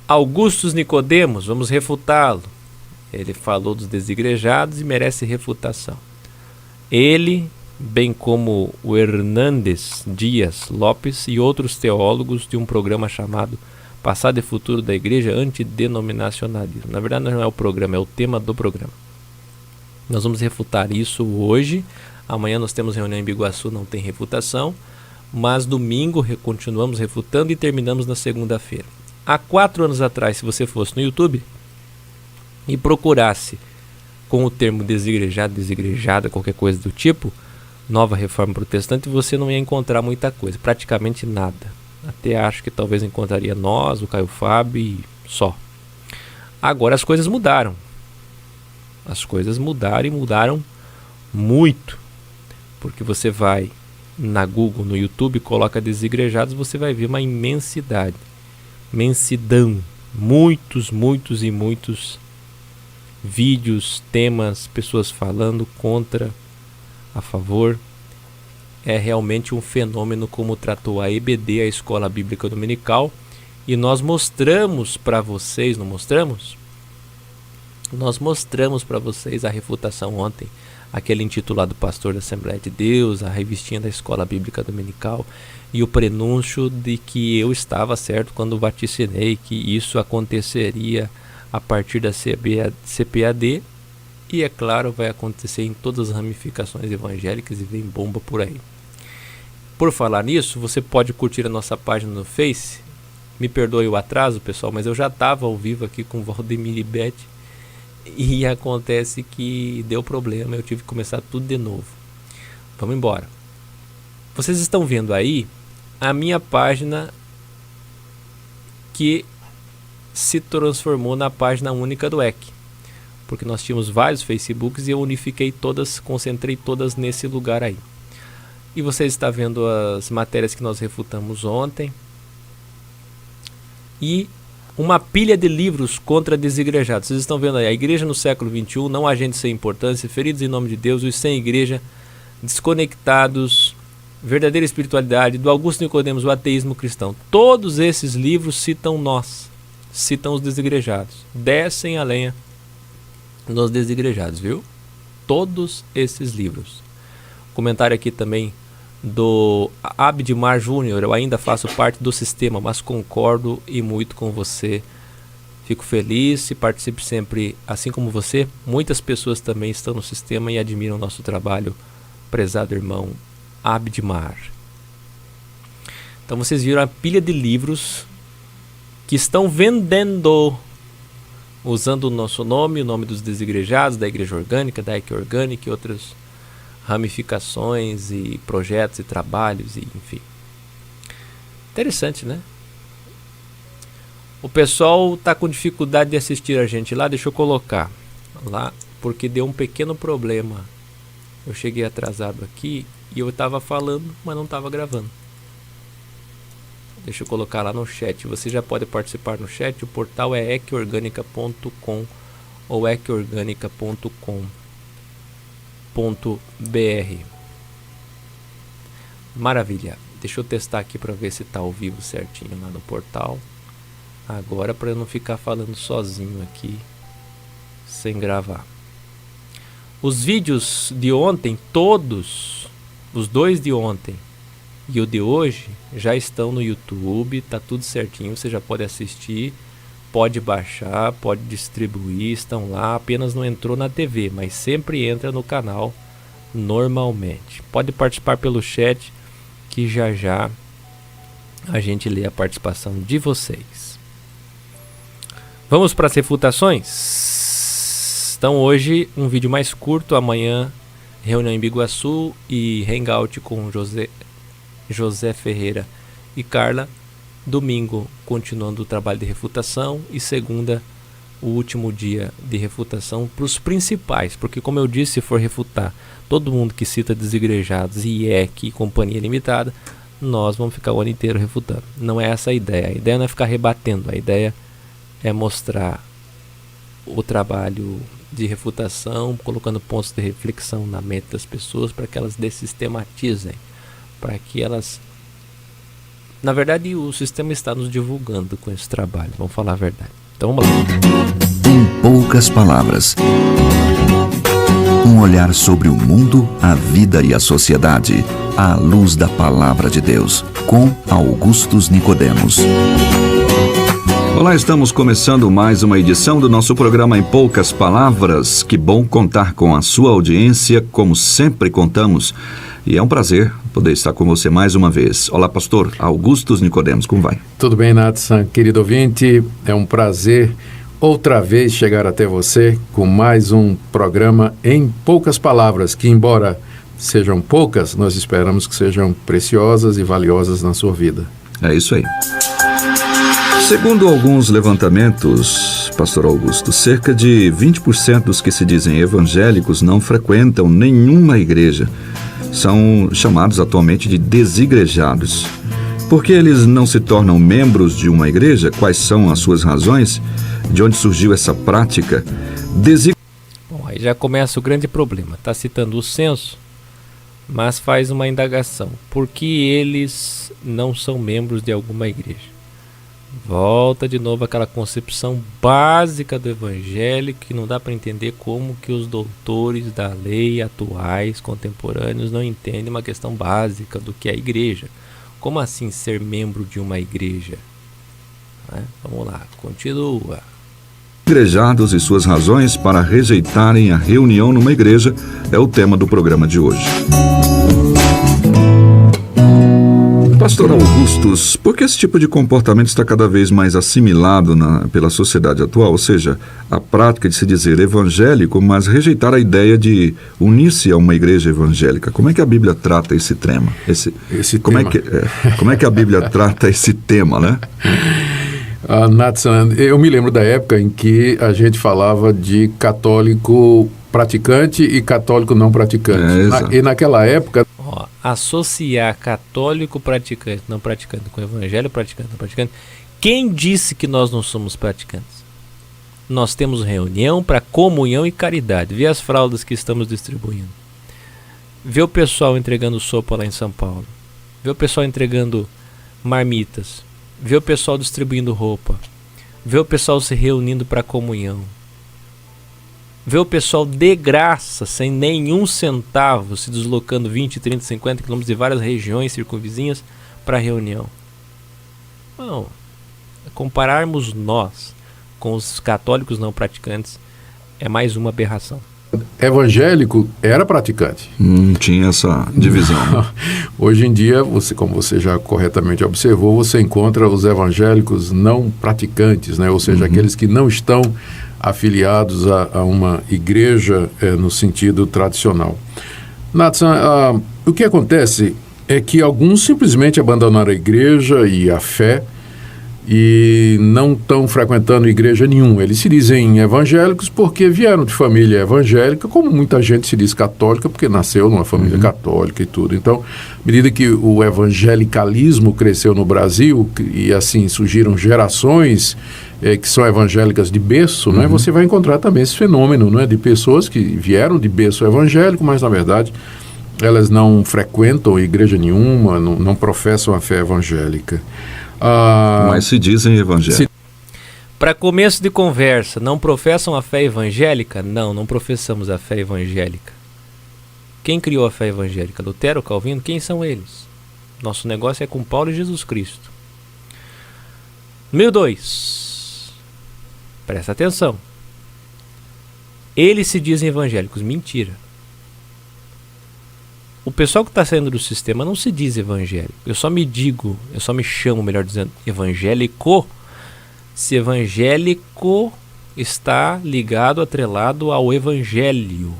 Augustus Nicodemos, vamos refutá-lo. Ele falou dos desigrejados e merece refutação. Ele, bem como o Hernandes Dias Lopes e outros teólogos de um programa chamado Passado e Futuro da Igreja Antidenominacionalismo. Na verdade não é o programa, é o tema do programa. Nós vamos refutar isso hoje. Amanhã nós temos reunião em Biguaçu, não tem refutação. Mas domingo continuamos refutando e terminamos na segunda-feira. Há 4 anos atrás, se você fosse no YouTube e procurasse com o termo desigrejado, desigrejada, qualquer coisa do tipo, Nova Reforma Protestante, você não ia encontrar muita coisa, praticamente nada. Até acho que talvez encontraria nós, o Caio Fábio e só. Agora as coisas mudaram. As coisas mudaram e mudaram muito. Porque você vai na Google, no YouTube, coloca desigrejados, você vai ver uma imensidão, muitos e muitos vídeos, temas, pessoas falando contra, a favor. É realmente um fenômeno como tratou a EBD, a Escola Bíblica Dominical, e nós mostramos para vocês, não mostramos? Nós mostramos para vocês a refutação ontem, aquele intitulado Pastor da Assembleia de Deus, a revistinha da Escola Bíblica Dominical e o prenúncio de que eu estava certo quando vaticinei que isso aconteceria a partir da CPAD e, é claro, vai acontecer em todas as ramificações evangélicas e vem bomba por aí. Por falar nisso, você pode curtir a nossa página no Face. Me perdoe o atraso, pessoal, mas eu já estava ao vivo aqui com o Valdemir e Beth. E acontece que deu problema, eu tive que começar tudo de novo. Vamos embora. Vocês estão vendo aí a minha página que se transformou na página única do EC. Porque nós tínhamos vários Facebooks e eu unifiquei todas, concentrei todas nesse lugar aí. E você está vendo as matérias que nós refutamos ontem. E uma pilha de livros contra desigrejados. Vocês estão vendo aí, a igreja no século XXI, não agentes sem importância, feridos em nome de Deus, os sem igreja, desconectados, verdadeira espiritualidade, do Augusto Nicodemos, o ateísmo cristão. Todos esses livros citam nós, citam os desigrejados, descem a lenha nos desigrejados, viu? Todos esses livros. Comentário aqui também do Abdimar Júnior. Eu ainda faço parte do sistema, mas concordo e muito com você. Fico feliz e participe sempre, assim como você. Muitas pessoas também estão no sistema e admiram o nosso trabalho, prezado irmão Abdimar. Então vocês viram a pilha de livros que estão vendendo, usando o nosso nome, o nome dos desigrejados, da Igreja Orgânica, da EC Orgânica e outras ramificações e projetos e trabalhos, e enfim. Interessante, né? O pessoal está com dificuldade de assistir a gente lá, deixa eu colocar lá, porque deu um pequeno problema. Eu cheguei atrasado aqui e eu estava falando, mas não estava gravando. Deixa eu colocar lá no chat. Você já pode participar no chat. O portal é ecorganica.com ou ecorganica.com.br. Maravilha. Deixa eu testar aqui para ver se está ao vivo certinho lá no portal. Agora, para eu não ficar falando sozinho aqui sem gravar. Os vídeos de ontem, todos, os 2 de ontem e o de hoje, já estão no YouTube. Tá tudo certinho, você já pode assistir, pode baixar, pode distribuir, estão lá. Apenas não entrou na TV, mas sempre entra no canal normalmente. Pode participar pelo chat, que já já a gente lê a participação de vocês. Vamos para as refutações? Então hoje um vídeo mais curto, amanhã reunião em Biguaçu e hangout com José Ferreira e Carla. Domingo continuando o trabalho de refutação e segunda o último dia de refutação para os principais, porque como eu disse, se for refutar todo mundo que cita desigrejados e IEC e Companhia Limitada, nós vamos ficar o ano inteiro refutando. Não é essa a ideia não é ficar rebatendo, a ideia é mostrar o trabalho de refutação, colocando pontos de reflexão na mente das pessoas para que elas dessistematizem, para que elas Na verdade, o sistema está nos divulgando com esse trabalho, vamos falar a verdade. Então vamos lá. Em poucas palavras, um olhar sobre o mundo, a vida e a sociedade, à luz da Palavra de Deus, com Augustus Nicodemos. Olá, estamos começando mais uma edição do nosso programa Em Poucas Palavras. Que bom contar com a sua audiência, como sempre contamos. E é um prazer poder estar com você mais uma vez. Olá, pastor Augustus Nicodemos, como vai? Tudo bem, Nathan, querido ouvinte, é um prazer outra vez chegar até você com mais um programa Em Poucas Palavras, que embora sejam poucas, nós esperamos que sejam preciosas e valiosas na sua vida. É isso aí. Segundo alguns levantamentos, pastor Augusto, cerca de 20% dos que se dizem evangélicos não frequentam nenhuma igreja. São chamados atualmente de desigrejados. Por que eles não se tornam membros de uma igreja? Quais são as suas razões? De onde surgiu essa prática? Bom, aí já começa o grande problema. Está citando o censo, mas faz uma indagação. Por que eles não são membros de alguma igreja? Volta de novo aquela concepção básica do evangelho que não dá para entender como que os doutores da lei atuais, contemporâneos, não entendem uma questão básica do que é a igreja. Como assim ser membro de uma igreja? Vamos lá, continua. Desigrejados e suas razões para rejeitarem a reunião numa igreja é o tema do programa de hoje. Pastor Augustus, por que esse tipo de comportamento está cada vez mais assimilado pela sociedade atual? Ou seja, a prática de se dizer evangélico, mas rejeitar a ideia de unir-se a uma igreja evangélica. Como é que a Bíblia trata esse tema? Como é que a Bíblia trata esse tema, né? Nathan, eu me lembro da época em que a gente falava de católico praticante e católico não praticante. E naquela época... Associar católico praticante, não praticante, com evangelho praticante, não praticante. Quem disse que nós não somos praticantes? Nós temos reunião para comunhão e caridade. Vê as fraldas que estamos distribuindo. Vê o pessoal entregando sopa lá em São Paulo. Vê o pessoal entregando marmitas. Vê o pessoal distribuindo roupa. Vê o pessoal se reunindo para comunhão. Vê o pessoal de graça, sem nenhum centavo, se deslocando 20, 30, 50 quilômetros de várias regiões circunvizinhas para a reunião. Não. Compararmos nós com os católicos não praticantes é mais uma aberração. Evangélico era praticante. Tinha essa divisão. Hoje em dia, como você já corretamente observou, você encontra os evangélicos não praticantes, né? Ou seja, aqueles que não estão afiliados a uma igreja no sentido tradicional. Nathan, o que acontece é que alguns simplesmente abandonaram a igreja e a fé e não estão frequentando igreja nenhuma. Eles se dizem evangélicos porque vieram de família evangélica, como muita gente se diz católica porque nasceu numa família católica e tudo. Então, à medida que o evangelicalismo cresceu no Brasil e assim surgiram gerações que são evangélicas de berço, né, você vai encontrar também esse fenômeno, né, de pessoas que vieram de berço evangélico, mas na verdade elas não frequentam igreja nenhuma, não professam a fé evangélica. Mas se dizem evangélicos. Para começo de conversa, não professam a fé evangélica? Não professamos a fé evangélica. Quem criou a fé evangélica? Lutero, Calvino? Quem são eles? Nosso negócio é com Paulo e Jesus Cristo. Número 2. Presta atenção. Eles se dizem evangélicos. Mentira. O pessoal que está saindo do sistema não se diz evangélico. Eu só me chamo, melhor dizendo, evangélico, se evangélico está ligado, atrelado ao evangelho.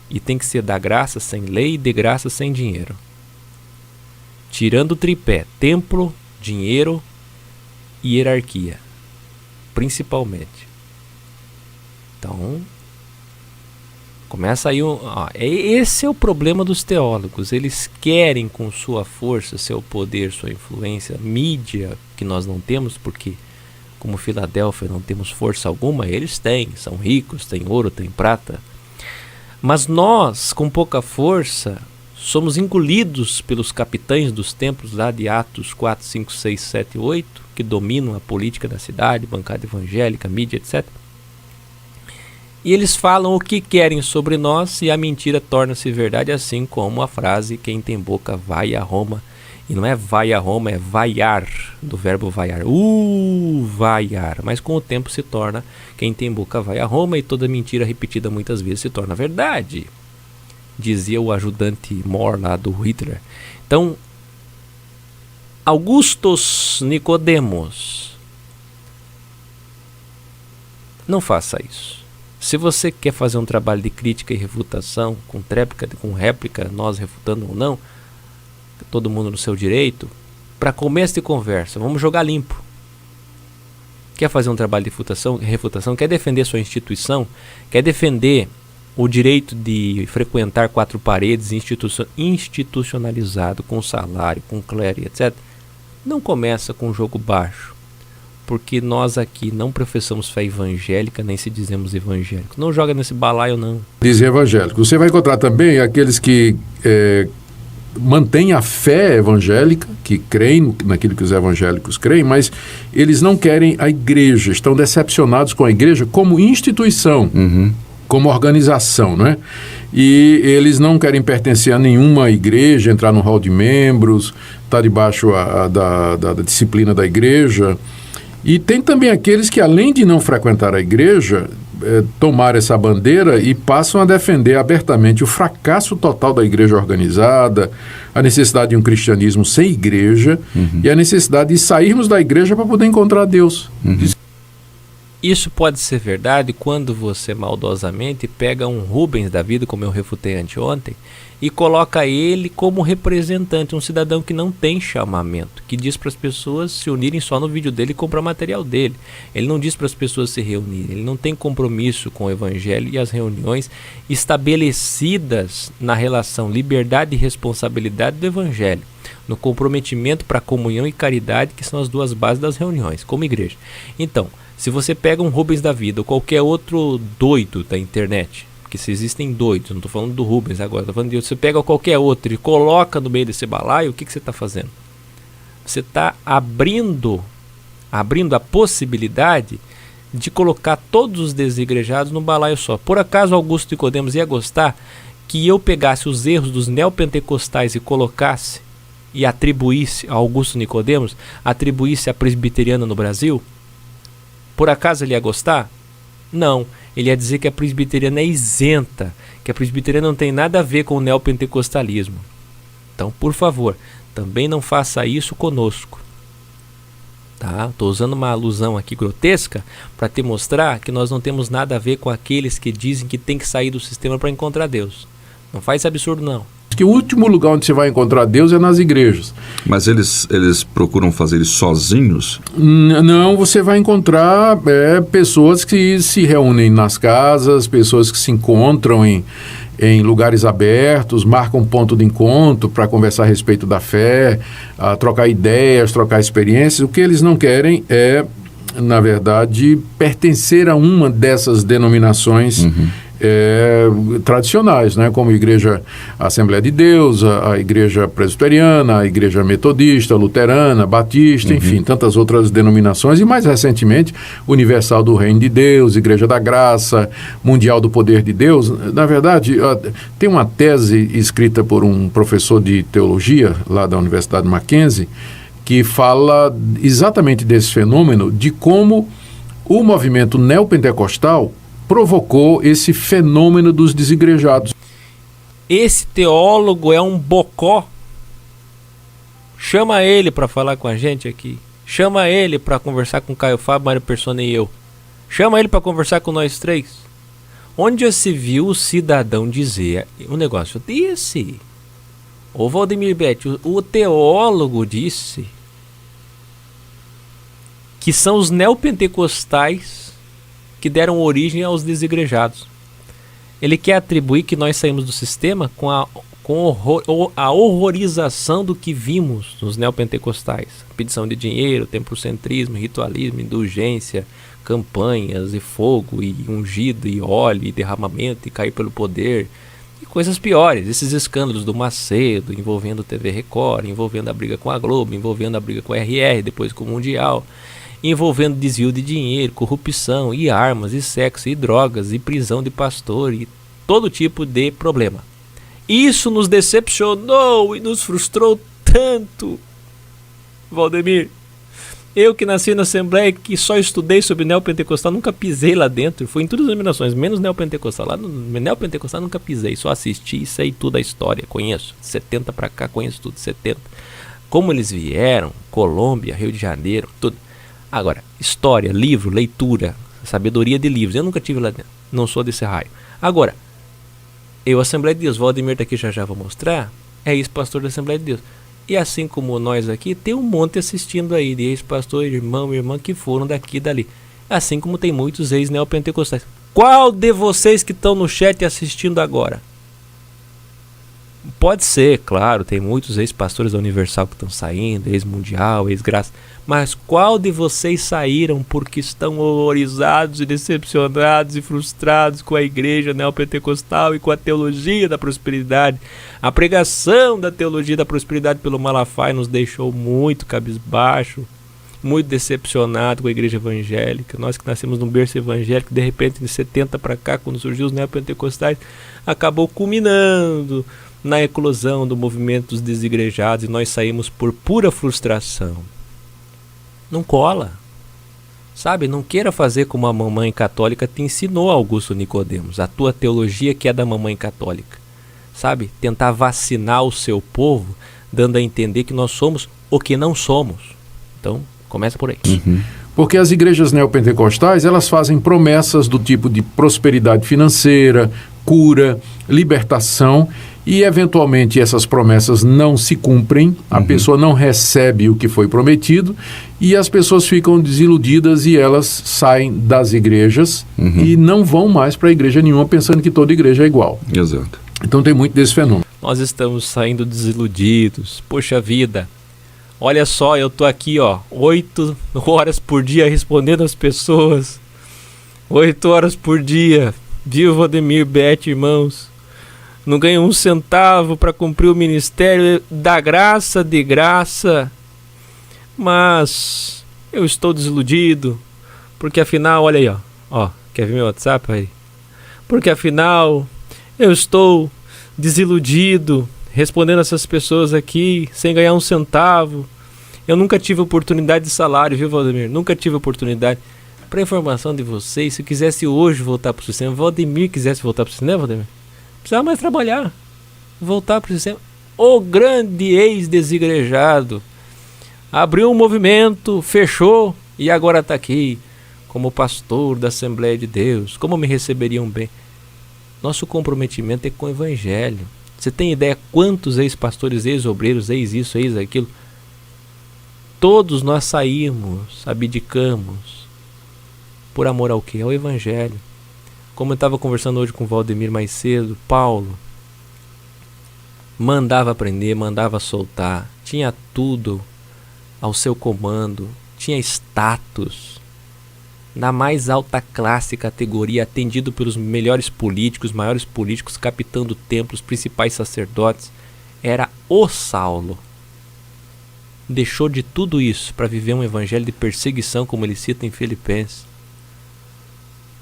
E tem que ser da graça sem lei e de graça sem dinheiro. Tirando o tripé, templo, dinheiro e hierarquia. Principalmente. Então, começa aí esse é o problema dos teólogos. Eles querem com sua força, seu poder, sua influência, mídia, que nós não temos, porque como Filadélfia não temos força alguma, eles têm, são ricos, têm ouro, têm prata. Mas nós, com pouca força, somos engolidos pelos capitães dos templos lá de Atos 4, 5, 6, 7 e 8, que dominam a política da cidade, bancada evangélica, mídia, etc. E eles falam o que querem sobre nós e a mentira torna-se verdade, assim como a frase: quem tem boca vai a Roma. E não é vai a Roma, é vaiar, do verbo vaiar. Vaiar. Mas com o tempo se torna quem tem boca vai a Roma, e toda mentira repetida muitas vezes se torna verdade, dizia o ajudante Moore lá do Hitler. Então, Augustus Nicodemos, não faça isso. Se você quer fazer um trabalho de crítica e refutação, com réplica, nós refutando ou não, todo mundo no seu direito, para começo de conversa, vamos jogar limpo. Quer fazer um trabalho de refutação, quer defender sua instituição, quer defender o direito de frequentar quatro paredes institucionalizado, com salário, com clero, etc., não começa com jogo baixo, porque nós aqui não professamos fé evangélica, nem se dizemos evangélicos. Não joga nesse balaio, não. Dizem evangélico. Você vai encontrar também aqueles que mantêm a fé evangélica, que creem naquilo que os evangélicos creem, mas eles não querem a igreja, estão decepcionados com a igreja como instituição, como organização, não é? E eles não querem pertencer a nenhuma igreja, entrar no hall de membros, estar debaixo da disciplina da igreja. E tem também aqueles que, além de não frequentar a igreja, tomaram essa bandeira e passam a defender abertamente o fracasso total da igreja organizada, a necessidade de um cristianismo sem igreja e a necessidade de sairmos da igreja para poder encontrar Deus. Isso pode ser verdade quando você maldosamente pega um Rubens da vida, como eu refutei anteontem, e coloca ele como representante, um cidadão que não tem chamamento, que diz para as pessoas se unirem só no vídeo dele e comprar material dele. Ele não diz para as pessoas se reunirem, ele não tem compromisso com o evangelho e as reuniões estabelecidas na relação liberdade e responsabilidade do evangelho, no comprometimento para comunhão e caridade, que são as duas bases das reuniões, como igreja. Então, se você pega um Rubens da vida ou qualquer outro doido da internet, porque se existem doidos, não estou falando do Rubens agora, estou falando de outro, você pega qualquer outro e coloca no meio desse balaio, o que você está fazendo? Você está abrindo a possibilidade de colocar todos os desigrejados num balaio só. Por acaso Augusto Nicodemos ia gostar que eu pegasse os erros dos neopentecostais e colocasse e atribuísse a Augusto Nicodemos, atribuísse a presbiteriana no Brasil? Por acaso ele ia gostar? Não. Ele ia dizer que a presbiteriana é isenta, que a presbiteriana não tem nada a ver com o neopentecostalismo. Então, por favor, também não faça isso conosco. Tá? Estou usando uma alusão aqui grotesca para te mostrar que nós não temos nada a ver com aqueles que dizem que tem que sair do sistema para encontrar Deus. Não faz esse absurdo, não. Que o último lugar onde você vai encontrar Deus é nas igrejas. Mas eles procuram fazer isso sozinhos? Não, você vai encontrar pessoas que se reúnem nas casas, pessoas que se encontram em lugares abertos, marcam ponto de encontro para conversar a respeito da fé, trocar ideias, trocar experiências. O que eles não querem é, na verdade, pertencer a uma dessas denominações tradicionais, né? Como a Igreja Assembleia de Deus, a Igreja Presbiteriana, a Igreja Metodista, Luterana, Batista, enfim, tantas outras denominações, e mais recentemente, Universal do Reino de Deus, Igreja da Graça, Mundial do Poder de Deus. Na verdade, tem uma tese escrita por um professor de teologia lá da Universidade Mackenzie, que fala exatamente desse fenômeno, de como o movimento neopentecostal provocou esse fenômeno dos desigrejados. Esse teólogo é um bocó. Chama ele para falar com a gente aqui. Chama ele para conversar com Caio Fábio, Mário Persona e eu. Chama ele para conversar com nós três. Onde já se viu o cidadão dizer um negócio desse? Ô Valdemir Betti, o teólogo disse que são os neopentecostais que deram origem aos desigrejados. Ele quer atribuir que nós saímos do sistema com a horrorização do que vimos nos neopentecostais. Pedição de dinheiro, templocentrismo, ritualismo, indulgência, campanhas e fogo, e ungido, e óleo, e derramamento, e cair pelo poder, E coisas piores, esses escândalos do Macedo, envolvendo TV Record, envolvendo a briga com a Globo, envolvendo a briga com a RR, depois com o Mundial, envolvendo desvio de dinheiro, corrupção, e armas, e sexo, e drogas, e prisão de pastor, e todo tipo de problema. Isso nos decepcionou e nos frustrou tanto, Valdemir. Eu que nasci na Assembleia, que só estudei sobre neopentecostal, nunca pisei lá dentro. Fui em todas as denominações, menos neopentecostal. Lá no neopentecostal nunca pisei, só assisti e sei tudo a história. Conheço, 70 pra cá, conheço tudo, 70. Como eles vieram, Colômbia, Rio de Janeiro, tudo. Agora, história, livro, leitura, sabedoria de livros, eu nunca tive lá dentro. Não sou desse raio. Agora, eu, Assembleia de Deus, Valdemir tá aqui, já vou mostrar, é ex-pastor da Assembleia de Deus. E assim como nós aqui, tem um monte assistindo aí de ex-pastor, irmão e irmã que foram daqui e dali. Assim como tem muitos ex-neopentecostais. Qual de vocês que estão no chat assistindo agora? Pode ser, claro, tem muitos ex-pastores da Universal que estão saindo, ex-mundial, ex-graça. Mas qual de vocês saíram porque estão horrorizados e decepcionados e frustrados com a igreja neopentecostal e com a teologia da prosperidade? A pregação da teologia da prosperidade pelo Malafaia nos deixou muito cabisbaixo, muito decepcionado com a igreja evangélica. Nós que nascemos num berço evangélico, de repente, de 70 para cá, quando surgiu os neopentecostais, acabou culminando na eclosão do movimento dos desigrejados, e nós saímos por pura frustração. Não cola, sabe? Não queira fazer como a mamãe católica te ensinou, Augusto Nicodemos, a tua teologia que é da mamãe católica, sabe? Tentar vacinar o seu povo, dando a entender que nós somos o que não somos. Então, começa por aí. Porque as igrejas neopentecostais, elas fazem promessas do tipo de prosperidade financeira, cura, libertação, e eventualmente essas promessas não se cumprem, a pessoa não recebe o que foi prometido, e as pessoas ficam desiludidas e elas saem das igrejas e não vão mais para a igreja nenhuma pensando que toda igreja é igual. Exato. Então tem muito desse fenômeno. Nós estamos saindo desiludidos. Poxa vida, olha só, eu tô aqui, 8 horas por dia respondendo as pessoas. 8 horas por dia. Viu, Valdemir, Beth, irmãos? Não ganho um centavo para cumprir o ministério da graça, de graça. Mas eu estou desiludido. Porque afinal, olha aí, ó. Quer ver meu WhatsApp aí? Porque afinal, eu estou desiludido respondendo essas pessoas aqui sem ganhar um centavo. Eu nunca tive oportunidade de salário, viu, Valdemir? Nunca tive oportunidade. Para informação de vocês, se eu quisesse hoje voltar para o sistema, Valdemir quisesse voltar para o sistema, Valdemir, precisava mais trabalhar, voltar para o sistema. O grande ex-desigrejado abriu um movimento, fechou e agora está aqui como pastor da Assembleia de Deus. Como me receberiam bem? Nosso comprometimento é com o Evangelho. Você tem ideia quantos ex-pastores, ex-obreiros, ex-isso, ex-aquilo? Todos nós saímos, abdicamos. Por amor ao quê? Ao Evangelho. Como eu estava conversando hoje com o Valdemir mais cedo, Paulo mandava aprender, mandava soltar, tinha tudo ao seu comando, tinha status, na mais alta classe e categoria, atendido pelos melhores políticos, maiores políticos, capitando templos, principais sacerdotes. Era o Saulo. Deixou de tudo isso para viver um evangelho de perseguição, como ele cita em Filipenses.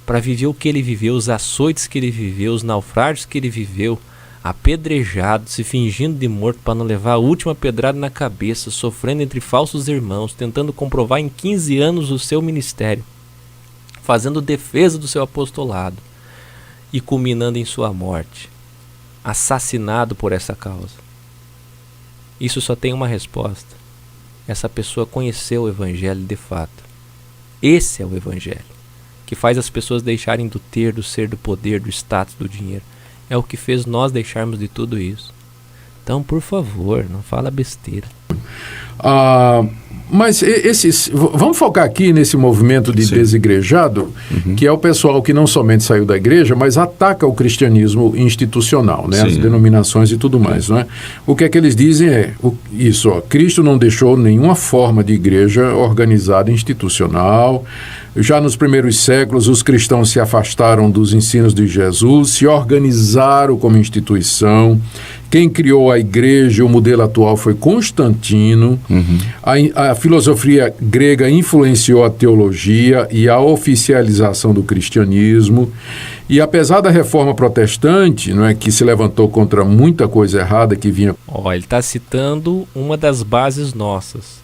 Para viver o que ele viveu, os açoites que ele viveu, os naufrágios que ele viveu, apedrejado, se fingindo de morto para não levar a última pedrada na cabeça, sofrendo entre falsos irmãos, tentando comprovar em 15 anos o seu ministério, fazendo defesa do seu apostolado e culminando em sua morte, assassinado por essa causa. Isso só tem uma resposta: essa pessoa conheceu o Evangelho de fato. Esse é o Evangelho que faz as pessoas deixarem do ter, do ser, do poder, do status, do dinheiro. É o que fez nós deixarmos de tudo isso. Então, por favor, não fala besteira. Mas vamos focar aqui nesse movimento de desigrejado, que é o pessoal que não somente saiu da igreja, mas ataca o cristianismo institucional, né? As denominações e tudo mais. Né? O que é que eles dizem isso, Cristo não deixou nenhuma forma de igreja organizada institucional. Já nos primeiros séculos, os cristãos se afastaram dos ensinos de Jesus, se organizaram como instituição. Quem criou a igreja, o modelo atual, foi Constantino. A filosofia grega influenciou a teologia e a oficialização do cristianismo. E apesar da reforma protestante, não é, que se levantou contra muita coisa errada que vinha... Ele está citando uma das bases nossas.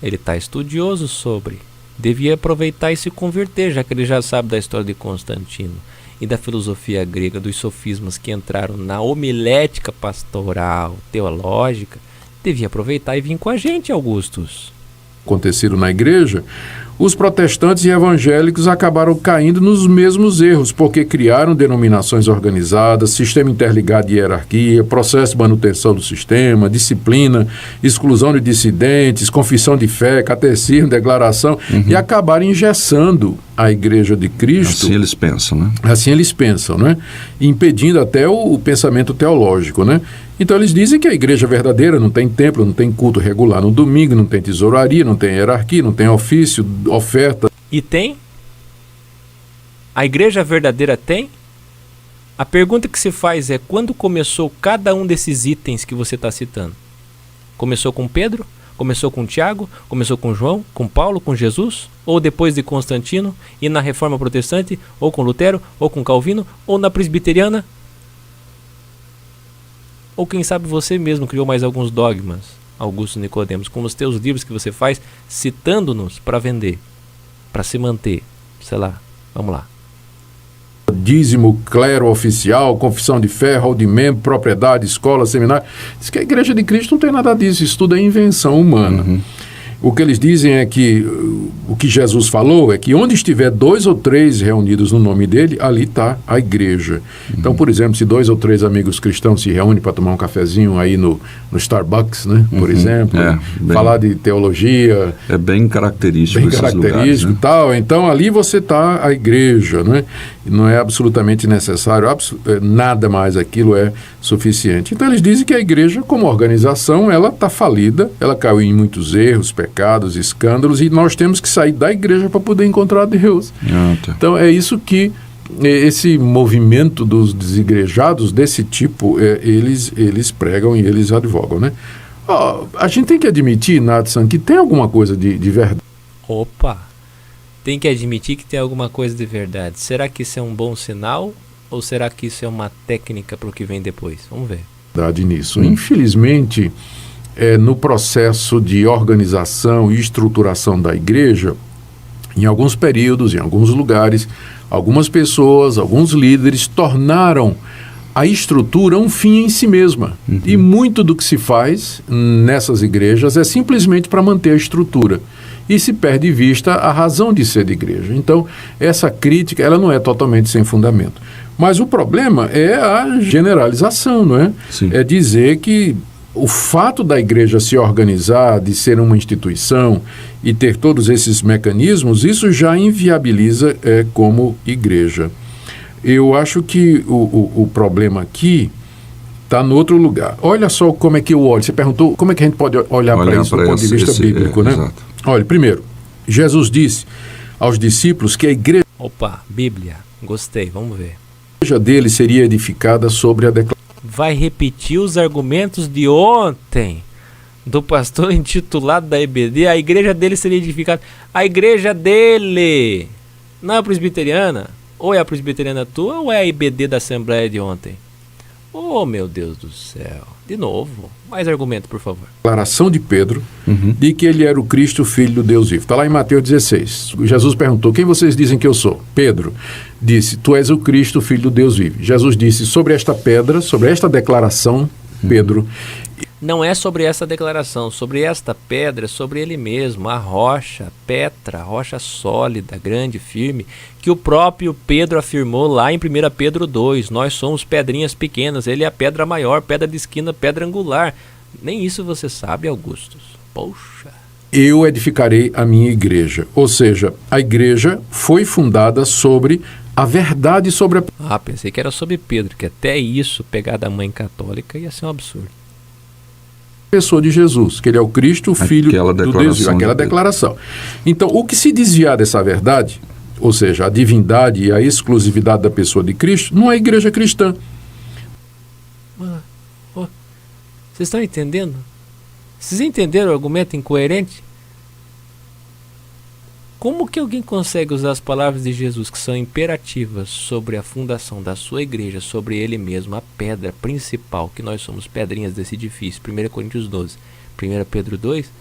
Ele está estudioso sobre. Devia aproveitar e se converter, já que ele já sabe da história de Constantino e da filosofia grega, dos sofismas que entraram na homilética pastoral, teológica. Devia aproveitar e vir com a gente, Augustus. Aconteceram na igreja, os protestantes e evangélicos acabaram caindo nos mesmos erros, porque criaram denominações organizadas, sistema interligado de hierarquia, processo de manutenção do sistema, disciplina, exclusão de dissidentes, confissão de fé, catecismo, declaração, e acabaram engessando a igreja de Cristo. Assim eles pensam, né? Assim eles pensam, né? Impedindo até o pensamento teológico, né? Então eles dizem que a igreja verdadeira não tem templo, não tem culto regular no domingo, não tem tesouraria, não tem hierarquia, não tem ofício, oferta. E tem? A igreja verdadeira tem? A pergunta que se faz é: quando começou cada um desses itens que você está citando? Começou com Pedro? Começou com Tiago? Começou com João? Com Paulo? Com Jesus? Ou depois de Constantino? E na Reforma Protestante? Ou com Lutero? Ou com Calvino? Ou na Presbiteriana? Ou quem sabe você mesmo criou mais alguns dogmas, Augusto Nicodemos, com os teus livros que você faz, citando-nos para vender, para se manter, sei lá, vamos lá. Dízimo, clero oficial, confissão de fé, hall de membro, propriedade, escola, seminário. Diz que a igreja de Cristo não tem nada disso, isso tudo é invenção humana. O que eles dizem é que o que Jesus falou é que onde estiver 2 ou 3 reunidos no nome dele, ali está a igreja. Então, por exemplo, se 2 ou 3 amigos cristãos se reúnem para tomar um cafezinho aí no Starbucks, né, por exemplo, falar de teologia... É bem característico bem esses característico lugares, né? E tal. Então, ali você está a igreja, né? Não é absolutamente necessário, nada mais aquilo é suficiente. Então, eles dizem que a igreja, como organização, ela está falida, ela caiu em muitos erros, pecados, escândalos, e nós temos que sair da igreja para poder encontrar Deus. Então, é isso que esse movimento dos desigrejados desse tipo, eles pregam e eles advogam, né? A gente tem que admitir, Nathan, que tem alguma coisa de verdade. Opa! Tem que admitir que tem alguma coisa de verdade. Será que isso é um bom sinal? Ou será que isso é uma técnica para o que vem depois? Vamos ver. Verdade nisso. Infelizmente, no processo de organização e estruturação da igreja, em alguns períodos, em alguns lugares, algumas pessoas, alguns líderes tornaram a estrutura um fim em si mesma. E muito do que se faz nessas igrejas é simplesmente para manter a estrutura. E se perde de vista a razão de ser de igreja. Então, essa crítica, ela não é totalmente sem fundamento. Mas o problema é a generalização, não é? Sim. É dizer que o fato da igreja se organizar, de ser uma instituição e ter todos esses mecanismos, isso já inviabiliza como igreja. Eu acho que o problema aqui está no outro lugar. Olha só como é que eu olho. Você perguntou como é que a gente pode olhar para isso do ponto de vista bíblico, né? Exato. Olha, primeiro, Jesus disse aos discípulos que a igreja... Opa, Bíblia. Gostei, vamos ver. A igreja dele seria edificada sobre a declaração. Vai repetir os argumentos de ontem do pastor intitulado da EBD. A igreja dele seria edificada. A igreja dele, não é a presbiteriana? Ou é a presbiteriana tua ou é a EBD da Assembleia de ontem? Oh, meu Deus do céu. De novo, mais argumento, por favor. Declaração de Pedro de que ele era o Cristo, filho do Deus vivo. Está lá em Mateus 16. Jesus perguntou: quem vocês dizem que eu sou? Pedro disse: tu és o Cristo, filho do Deus vivo. Jesus disse: sobre esta pedra, sobre esta declaração, Pedro... Não é sobre essa declaração, sobre esta pedra, sobre ele mesmo, a rocha, Petra, rocha sólida, grande, firme, que o próprio Pedro afirmou lá em 1 Pedro 2, nós somos pedrinhas pequenas, ele é a pedra maior, pedra de esquina, pedra angular. Nem isso você sabe, Augustus. Poxa. eu edificarei a minha igreja. Ou seja, a igreja foi fundada sobre a verdade sobre a... Pensei que era sobre Pedro, que até isso, pegar da mãe católica, ia ser um absurdo. pessoa de Jesus, que ele é o Cristo, o Filho do Deus vivo, aquela declaração. Então, o que se desviar dessa verdade, ou seja, a divindade e a exclusividade da pessoa de Cristo, não é igreja cristã. Vocês estão entendendo? Vocês entenderam o argumento incoerente? Como que alguém consegue usar as palavras de Jesus, que são imperativas sobre a fundação da sua igreja, sobre ele mesmo, a pedra principal, que nós somos pedrinhas desse edifício, 1 Coríntios 12, 1 Pedro 2,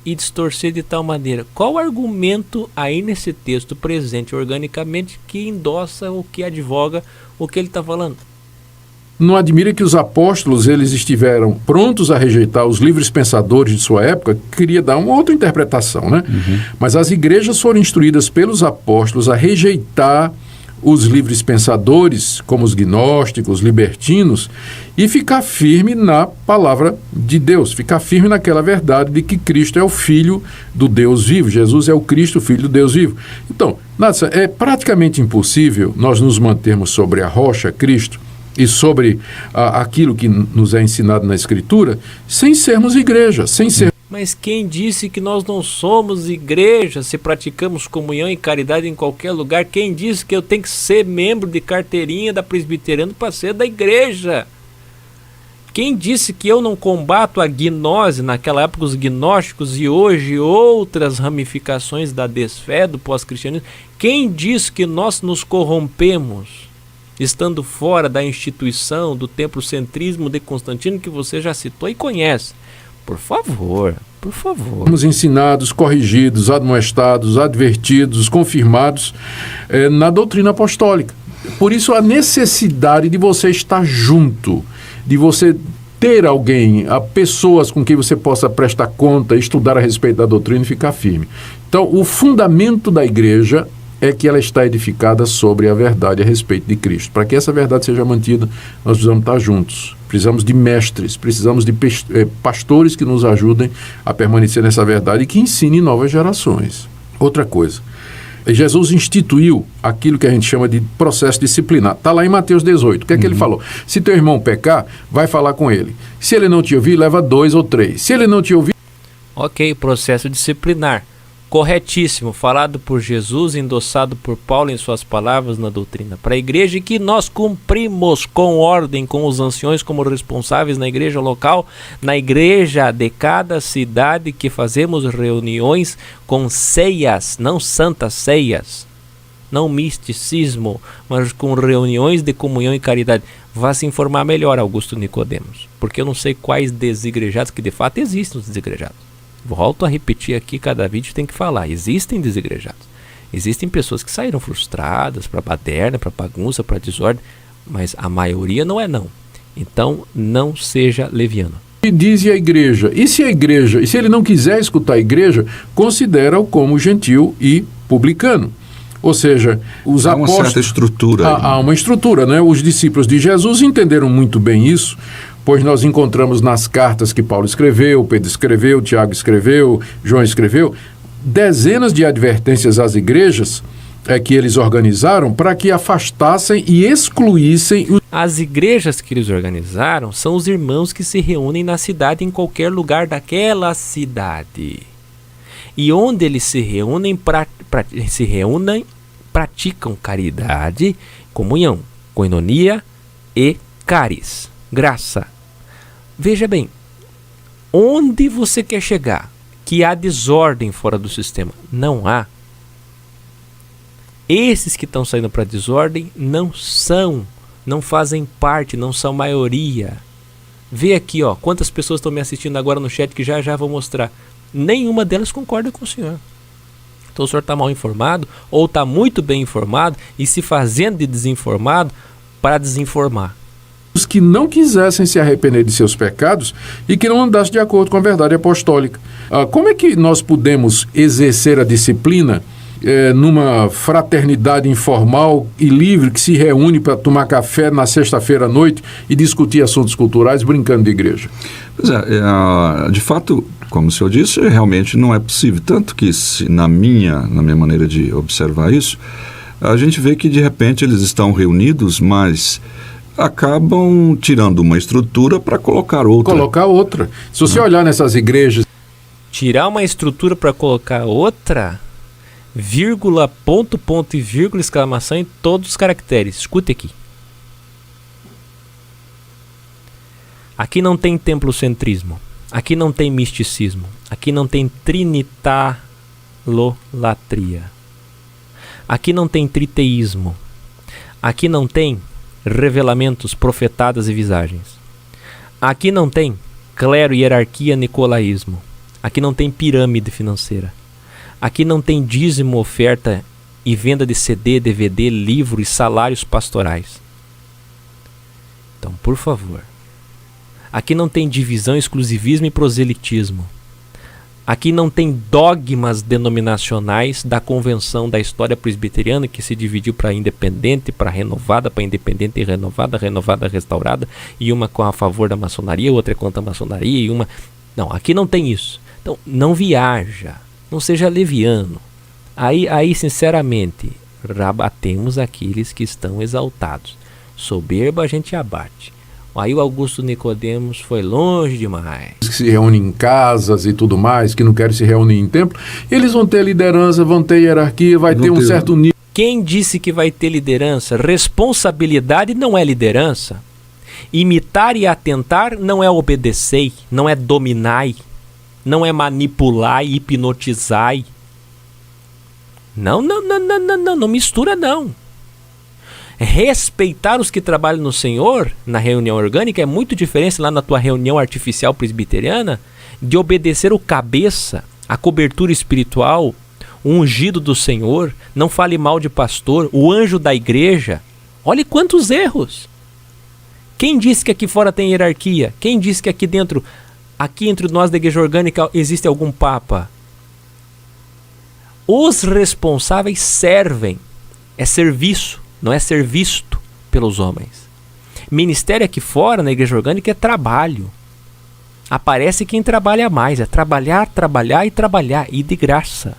e distorcer de tal maneira? Qual argumento aí nesse texto presente organicamente que endossa ou que advoga o que ele está falando? Não admira que os apóstolos eles estiveram prontos a rejeitar os livres pensadores de sua época, queria dar uma outra interpretação, né? Mas as igrejas foram instruídas pelos apóstolos a rejeitar os livres pensadores, como os gnósticos, libertinos, e ficar firme na palavra de Deus, ficar firme naquela verdade de que Cristo é o Filho do Deus vivo, Jesus é o Cristo, o Filho do Deus vivo. Então, é praticamente impossível nós nos mantermos sobre a rocha, Cristo, e sobre aquilo que nos é ensinado na Escritura, sem sermos igreja, sem ser... Mas quem disse que nós não somos igreja se praticamos comunhão e caridade em qualquer lugar? Quem disse que eu tenho que ser membro de carteirinha da presbiteriana para ser da igreja? Quem disse que eu não combato a gnose, naquela época os gnósticos e hoje outras ramificações da desfé, do pós-cristianismo? Quem disse que nós nos corrompemos estando fora da instituição, do templocentrismo de Constantino, que você já citou e conhece? Por favor. Somos ensinados, corrigidos, admoestados, advertidos, confirmados na doutrina apostólica. Por isso a necessidade de você estar junto, de você ter alguém, pessoas com quem você possa prestar conta, estudar a respeito da doutrina e ficar firme. Então, o fundamento da igreja é que ela está edificada sobre a verdade a respeito de Cristo. Para que essa verdade seja mantida, nós precisamos estar juntos. Precisamos de mestres, precisamos de pastores que nos ajudem a permanecer nessa verdade e que ensinem novas gerações. Outra coisa, Jesus instituiu aquilo que a gente chama de processo disciplinar. Está lá em Mateus 18. O que é que ele falou? Se teu irmão pecar, vai falar com ele. Se ele não te ouvir, leva 2 ou 3. Se ele não te ouvir... Ok, processo disciplinar. Corretíssimo, falado por Jesus, endossado por Paulo em suas palavras na doutrina para a igreja, e que nós cumprimos com ordem, com os anciões como responsáveis na igreja local, na igreja de cada cidade, que fazemos reuniões com ceias, não santas ceias, não misticismo, mas com reuniões de comunhão e caridade. Vá se informar melhor, Augusto Nicodemos, porque eu não sei quais desigrejados, que de fato existem os desigrejados. Volto a repetir aqui, cada vídeo tem que falar. Existem desigrejados. Existem pessoas que saíram frustradas para baderna, para bagunça, para desordem, mas a maioria não é não. Então, não seja leviano. E diz a igreja. E se ele não quiser escutar a igreja, considera-o como gentil e publicano. Ou seja, os apóstolos... Há uma certa estrutura. Há uma estrutura, né? Os discípulos de Jesus entenderam muito bem isso, pois nós encontramos nas cartas que Paulo escreveu, Pedro escreveu, Tiago escreveu, João escreveu, dezenas de advertências às igrejas que eles organizaram para que afastassem e excluíssem... As igrejas que eles organizaram são os irmãos que se reúnem na cidade, em qualquer lugar daquela cidade. E onde eles se reúnem, praticam caridade, comunhão, koinonia e caris. Graça. Veja bem, onde você quer chegar que há desordem fora do sistema? Não há. Esses que estão saindo para desordem não fazem parte, não são maioria. Vê aqui, ó, quantas pessoas estão me assistindo agora no chat, que já vou mostrar. Nenhuma delas concorda com o senhor. Então o senhor está mal informado ou está muito bem informado e se fazendo de desinformado para desinformar. Os que não quisessem se arrepender de seus pecados e que não andassem de acordo com a verdade apostólica. Como é que nós podemos exercer a disciplina numa fraternidade informal e livre que se reúne para tomar café na sexta-feira à noite e discutir assuntos culturais brincando de igreja? Pois é, de fato, como o senhor disse, realmente não é possível. Tanto que, na minha maneira de observar isso, a gente vê que de repente eles estão reunidos, mas acabam tirando uma estrutura para colocar outra. Se você olhar nessas igrejas... Tirar uma estrutura para colocar outra, vírgula, ponto, ponto e vírgula, exclamação em todos os caracteres. Escute aqui. Aqui não tem templocentrismo. Aqui não tem misticismo. Aqui não tem trinitalolatria. Aqui não tem triteísmo. Aqui não tem revelamentos, profetadas e visagens. Aqui não tem clero, hierarquia, nicolaísmo. Aqui não tem pirâmide financeira. Aqui não tem dízimo, oferta e venda de CD, DVD, livro e salários pastorais. Então, por favor. Aqui não tem divisão, exclusivismo e proselitismo. Aqui não tem dogmas denominacionais da convenção da história presbiteriana, que se dividiu para independente, para renovada, para independente e renovada, renovada, restaurada, e uma com a favor da maçonaria, outra contra a maçonaria, e uma... Não, aqui não tem isso. Então, não viaja, não seja leviano. Aí sinceramente, abatemos aqueles que estão exaltados. Soberba a gente abate. Aí o Augusto Nicodemos foi longe demais. Que se reúnem em casas e tudo mais, que não querem se reunir em templo, eles vão ter liderança, vão ter hierarquia, vai ter um certo nível. Quem disse que vai ter liderança? Responsabilidade não é liderança. Imitar e atentar não é obedecer, não é dominar, não é manipular e hipnotizar. Não mistura não. Respeitar os que trabalham no Senhor, na reunião orgânica, é muito diferente lá na tua reunião artificial presbiteriana, de obedecer o cabeça, a cobertura espiritual, o ungido do Senhor, não fale mal de pastor, o anjo da igreja. Olhe quantos erros. Quem disse que aqui fora tem hierarquia? Quem disse que aqui dentro, aqui entre nós da igreja orgânica, existe algum papa? Os responsáveis servem, é serviço. Não é ser visto pelos homens. Ministério aqui fora, na igreja orgânica, é trabalho. Aparece quem trabalha mais. É trabalhar, trabalhar e trabalhar. E de graça.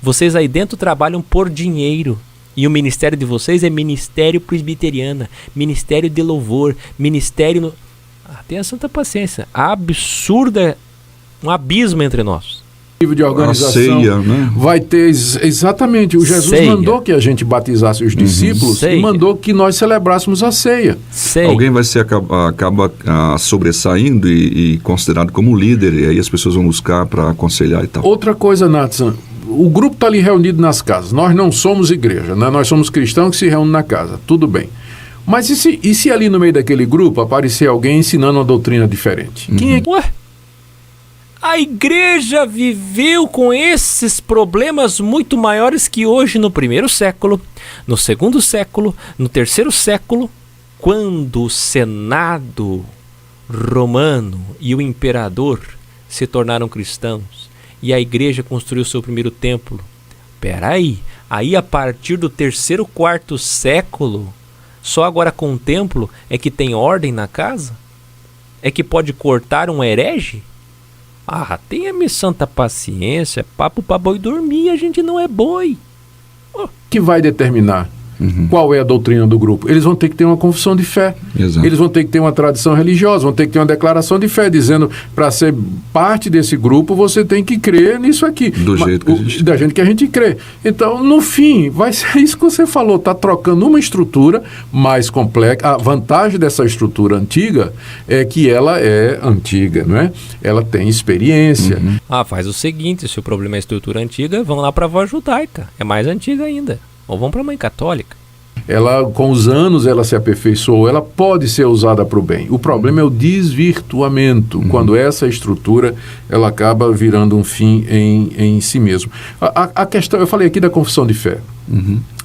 Vocês aí dentro trabalham por dinheiro. E o ministério de vocês é ministério presbiteriana. Ministério de louvor. Ministério... tenha santa paciência. Absurda. Um abismo entre nós. De organização, a ceia, né? Vai ter exatamente, o Jesus ceia. Mandou que a gente batizasse os discípulos e mandou que nós celebrássemos a ceia. Alguém vai ser acaba sobressaindo e considerado como líder, e aí as pessoas vão buscar para aconselhar e tal. Outra coisa, Nathan, o grupo está ali reunido nas casas, nós não somos igreja, né? Nós somos cristãos que se reúnem na casa, tudo bem. Mas e se ali no meio daquele grupo aparecer alguém ensinando uma doutrina diferente? Quem é que... Ué? A igreja viveu com esses problemas muito maiores que hoje no primeiro século, no segundo século, no terceiro século, quando o Senado romano e o imperador se tornaram cristãos e a igreja construiu seu primeiro templo. Peraí, aí a partir do terceiro, quarto século, só agora com o templo é que tem ordem na casa? É que pode cortar um herege? Tenha-me santa paciência, papo pra boi dormir, a gente não é boi. Que vai determinar qual é a doutrina do grupo? Eles vão ter que ter uma confissão de fé. Exato. Eles vão ter que ter uma tradição religiosa, vão ter que ter uma declaração de fé, dizendo, para ser parte desse grupo, você tem que crer nisso aqui. Da gente que a gente crê. Então, no fim, vai ser isso que você falou, está trocando uma estrutura mais complexa. A vantagem dessa estrutura antiga é que ela é antiga, não é? Ela tem experiência. Faz o seguinte, se o problema é a estrutura antiga, vão lá para a voz judaica, é mais antiga ainda. Ou vão para a mãe católica. Ela, com os anos, ela se aperfeiçoou, ela pode ser usada para o bem. O problema é o desvirtuamento, quando essa estrutura ela acaba virando um fim em si mesmo. A questão, eu falei aqui da confissão de fé,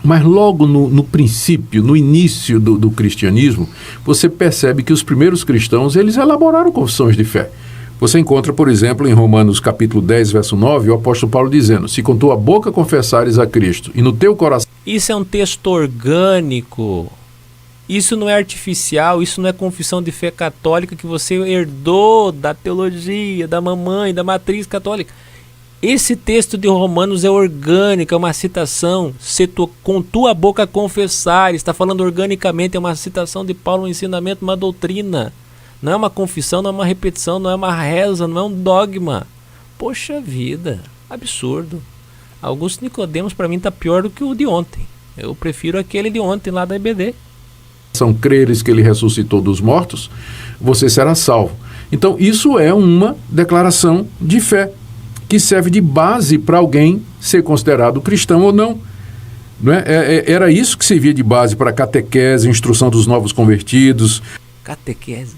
mas logo no princípio, no início do cristianismo, você percebe que os primeiros cristãos, eles elaboraram confissões de fé. Você encontra, por exemplo, em Romanos capítulo 10, verso 9, o apóstolo Paulo dizendo: se com tua boca confessares a Cristo e no teu coração... Isso é um texto orgânico. Isso não é artificial, isso não é confissão de fé católica que você herdou da teologia, da mamãe, da matriz católica. Esse texto de Romanos é orgânico, é uma citação. Se tu, com tua boca confessar, está falando organicamente, é uma citação de Paulo, um ensinamento, uma doutrina. Não é uma confissão, não é uma repetição, não é uma reza, não é um dogma. Poxa vida, absurdo. Augusto Nicodemos para mim está pior do que o de ontem. Eu prefiro aquele de ontem lá da EBD. São creres que ele ressuscitou dos mortos, você será salvo. Então isso é uma declaração de fé, que serve de base para alguém ser considerado cristão ou não. Não é? Era isso que servia de base para a catequese, instrução dos novos convertidos. Catequese.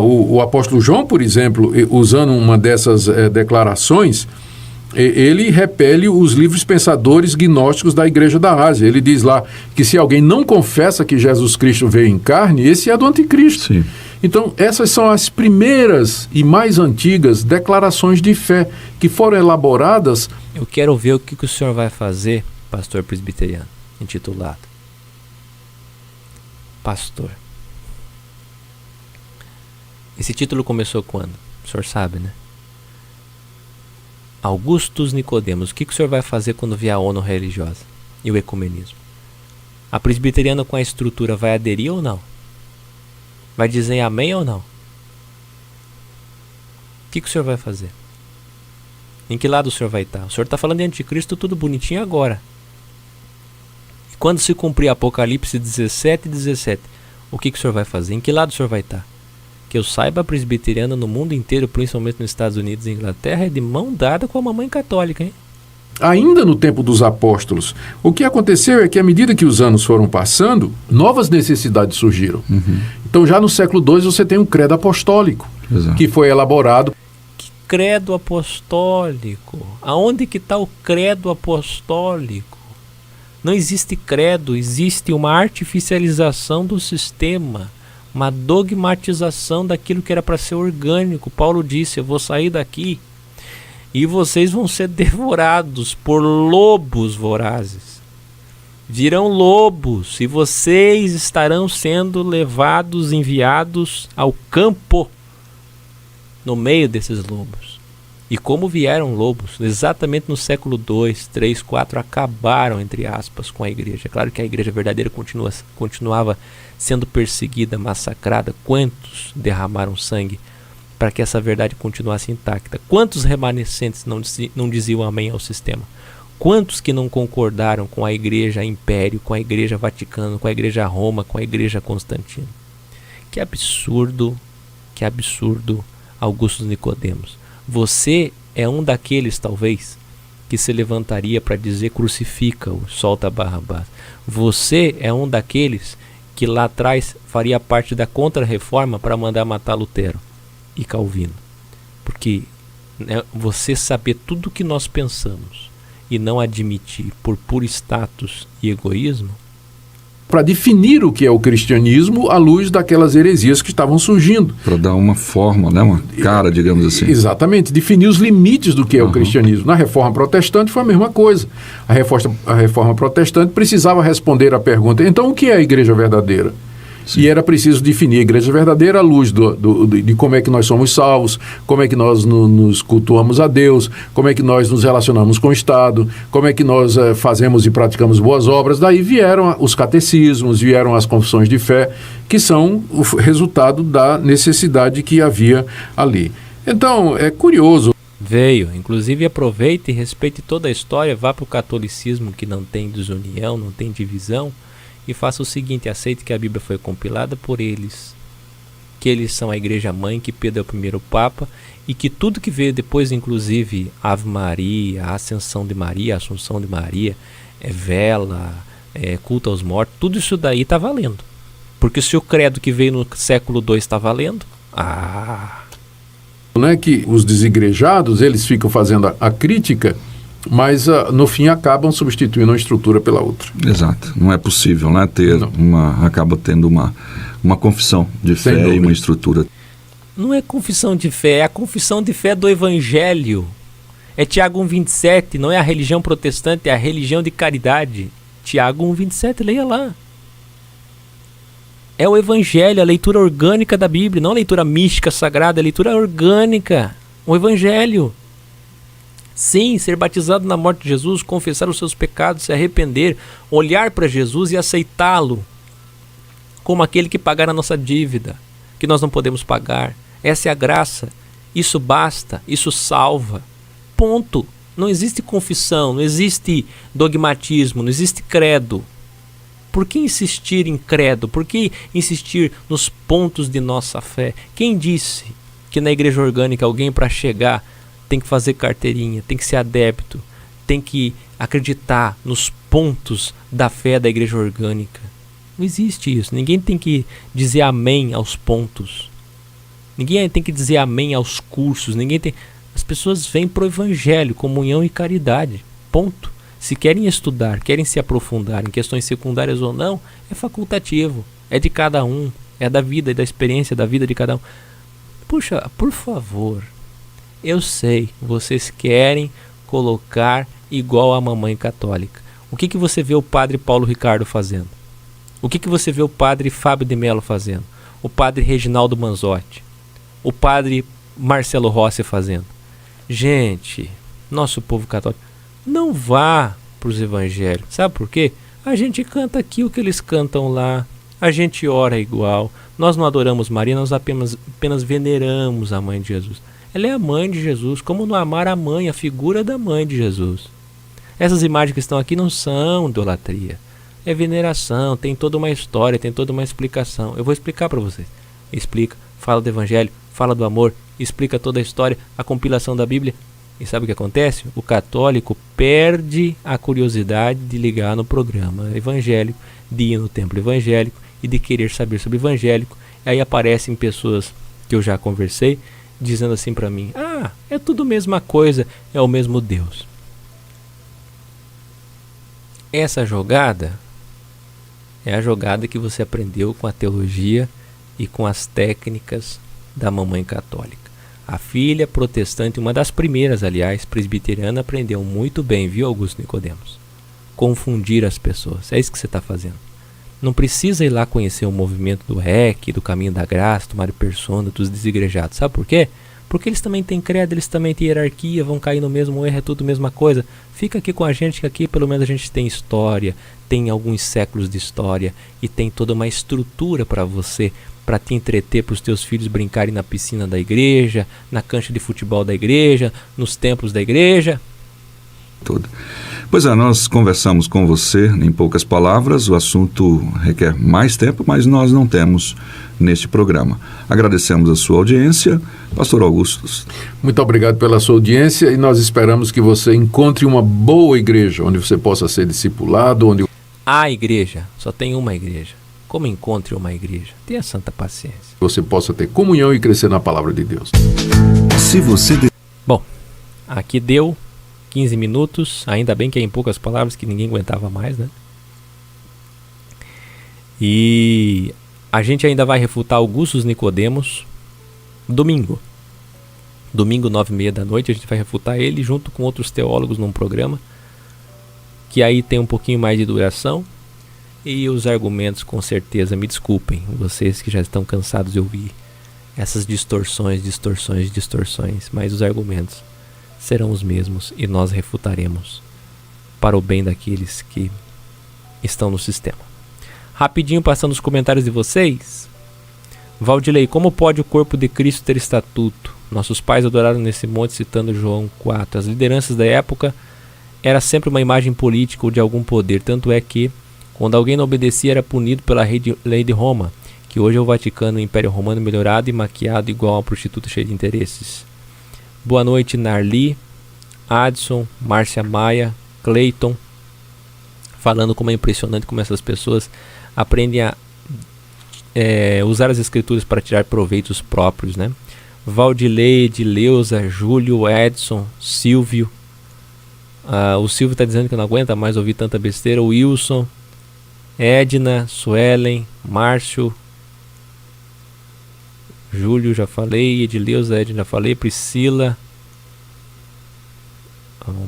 O apóstolo João, por exemplo, usando uma dessas declarações, ele repele os livres pensadores gnósticos da Igreja da Ásia. Ele diz lá que se alguém não confessa que Jesus Cristo veio em carne, esse é do anticristo. Sim. Então, essas são as primeiras e mais antigas declarações de fé que foram elaboradas. Eu quero ver o que o senhor vai fazer, pastor presbiteriano, intitulado Pastor. Esse título começou quando? O senhor sabe, né? Augustus Nicodemos. O que o senhor vai fazer quando vier a ONU religiosa e o ecumenismo? A presbiteriana com a estrutura vai aderir ou não? Vai dizer amém ou não? O que o senhor vai fazer? Em que lado o senhor vai estar? O senhor está falando de anticristo tudo bonitinho agora. E quando se cumprir Apocalipse 17:17, o que o senhor vai fazer? Em que lado o senhor vai estar? Que eu saiba, a presbiteriana no mundo inteiro, principalmente nos Estados Unidos e Inglaterra, é de mão dada com a mamãe católica, hein? Ainda no tempo dos apóstolos, o que aconteceu é que à medida que os anos foram passando, novas necessidades surgiram. Então já no século II você tem um credo apostólico, Exato. que foi elaborado. Que credo apostólico? Aonde que está o credo apostólico? Não existe credo, existe uma artificialização do sistema, uma dogmatização daquilo que era para ser orgânico. Paulo disse, eu vou sair daqui e vocês vão ser devorados por lobos vorazes. Virão lobos e vocês estarão sendo levados, enviados ao campo no meio desses lobos. E como vieram lobos, exatamente no século II, III, IV, acabaram, entre aspas, com a igreja. É claro que a igreja verdadeira continuava sendo perseguida, massacrada. Quantos derramaram sangue para que essa verdade continuasse intacta? Quantos remanescentes não diziam amém ao sistema? Quantos que não concordaram com a igreja império, com a igreja Vaticano, com a igreja Roma, com a igreja Constantino? Que absurdo, Augusto Nicodemos. Você é um daqueles, talvez, que se levantaria para dizer crucifica-o, solta Barrabás. Você é um daqueles que lá atrás faria parte da contra-reforma para mandar matar Lutero e Calvino. Porque você saber tudo o que nós pensamos e não admitir por puro status e egoísmo, para definir o que é o cristianismo à luz daquelas heresias que estavam surgindo. Para dar uma forma, né? Uma cara, digamos assim. Exatamente, definir os limites do que é o cristianismo. Na Reforma Protestante foi a mesma coisa. A Reforma Protestante precisava responder à pergunta, então o que é a igreja verdadeira? Sim. E era preciso definir a igreja verdadeira à luz de como é que nós somos salvos, como é que nós nos cultuamos a Deus, como é que nós nos relacionamos com o Estado, como é que nós fazemos e praticamos boas obras. Daí vieram os catecismos, vieram as confissões de fé, que são o resultado da necessidade que havia ali. Então, é curioso. Veio, inclusive aproveite e respeite toda a história, vá para o catolicismo que não tem desunião, não tem divisão, e faça o seguinte, aceite que a Bíblia foi compilada por eles, que eles são a igreja mãe, que Pedro é o primeiro papa, e que tudo que veio depois, inclusive Ave Maria, a Ascensão de Maria, a Assunção de Maria, vela, culto aos mortos, tudo isso daí está valendo. Porque se o credo que veio no século II está valendo, Não é que os desigrejados, eles ficam fazendo a crítica, mas no fim acabam substituindo uma estrutura pela outra. Exato. Não é possível, né? Acaba tendo uma confissão de fé e uma estrutura. Não é confissão de fé, é a confissão de fé do Evangelho. É Tiago 1,27, não é a religião protestante, é a religião de caridade. Tiago 1,27, leia lá. É o Evangelho, a leitura orgânica da Bíblia, não a leitura mística, sagrada, é a leitura orgânica. O Evangelho. Sim, ser batizado na morte de Jesus, confessar os seus pecados, se arrepender, olhar para Jesus e aceitá-lo como aquele que pagar a nossa dívida, que nós não podemos pagar. Essa é a graça. Isso basta, isso salva. Ponto. Não existe confissão, não existe dogmatismo, não existe credo. Por que insistir em credo? Por que insistir nos pontos de nossa fé? Quem disse que na igreja orgânica alguém para chegar tem que fazer carteirinha, tem que ser adepto, tem que acreditar nos pontos da fé da igreja orgânica? Não existe isso. Ninguém tem que dizer amém aos pontos. Ninguém tem que dizer amém aos cursos. As pessoas vêm para o Evangelho, comunhão e caridade. Ponto. Se querem estudar, querem se aprofundar em questões secundárias ou não, é facultativo. É de cada um. É da vida e da experiência da vida de cada um. Puxa, por favor. Eu sei, vocês querem colocar igual a mamãe católica. O que você vê o padre Paulo Ricardo fazendo? O que você vê o padre Fábio de Mello fazendo? O padre Reginaldo Manzotti? O padre Marcelo Rossi fazendo? Gente, nosso povo católico, não vá para os evangelhos. Sabe por quê? A gente canta aqui o que eles cantam lá. A gente ora igual. Nós não adoramos Maria, nós apenas veneramos a mãe de Jesus. Ela é a mãe de Jesus. Como não amar a mãe, a figura da mãe de Jesus? Essas imagens que estão aqui não são idolatria. É veneração, tem toda uma história, tem toda uma explicação. Eu vou explicar para vocês. Explica, fala do evangelho, fala do amor, explica toda a história, a compilação da Bíblia. E sabe o que acontece? O católico perde a curiosidade de ligar no programa evangélico, de ir no templo evangélico e de querer saber sobre o evangélico. E aí aparecem pessoas que eu já conversei, dizendo assim para mim: ah, é tudo a mesma coisa, é o mesmo Deus. Essa jogada é a jogada que você aprendeu com a teologia e com as técnicas da mamãe católica. A filha protestante, uma das primeiras, aliás, presbiteriana, aprendeu muito bem, viu, Augusto Nicodemos? Confundir as pessoas. É isso que você está fazendo. Não precisa ir lá conhecer o movimento do REC, do Caminho da Graça, do Mário Persona, dos desigrejados. Sabe por quê? Porque eles também têm credo, eles também têm hierarquia, vão cair no mesmo erro, é tudo a mesma coisa. Fica aqui com a gente, que aqui pelo menos a gente tem história, tem alguns séculos de história e tem toda uma estrutura para você, para te entreter, para os teus filhos brincarem na piscina da igreja, na cancha de futebol da igreja, nos templos da igreja. Tudo. Pois é, nós conversamos com você em poucas palavras, o assunto requer mais tempo, mas nós não temos neste programa. Agradecemos a sua audiência, Pastor Augusto. Muito obrigado pela sua audiência e nós esperamos que você encontre uma boa igreja, onde você possa ser discipulado, onde... A igreja, só tem uma igreja. Como encontre uma igreja? Tenha santa paciência. Você possa ter comunhão e crescer na palavra de Deus. Se você... Bom, aqui deu 15 minutos, ainda bem que é em poucas palavras, que ninguém aguentava mais, né? E a gente ainda vai refutar Augusto Nicodemos domingo. Domingo, 9h30 da noite, a gente vai refutar ele junto com outros teólogos num programa que aí tem um pouquinho mais de duração. E os argumentos, com certeza, me desculpem, vocês que já estão cansados de ouvir essas distorções, mas os argumentos serão os mesmos e nós refutaremos para o bem daqueles que estão no sistema. Rapidinho, passando os comentários de vocês. Valdilei, como pode o corpo de Cristo ter estatuto? Nossos pais adoraram nesse monte, citando João 4. As lideranças da época era sempre uma imagem política ou de algum poder, tanto é que quando alguém não obedecia era punido pela lei de Roma, que hoje é o Vaticano, o Império Romano melhorado e maquiado igual a uma prostituta cheia de interesses. Boa noite, Narli, Adson, Márcia Maia, Cleiton, falando como é impressionante como essas pessoas aprendem a usar as escrituras para tirar proveitos próprios, né? Valdileide, Leusa, Júlio, Edson, Silvio. O Silvio está dizendo que não aguenta mais ouvir tanta besteira. O Wilson, Edna, Suelen, Márcio, Júlio, já falei. Edileuza, Edna, já falei. Priscila,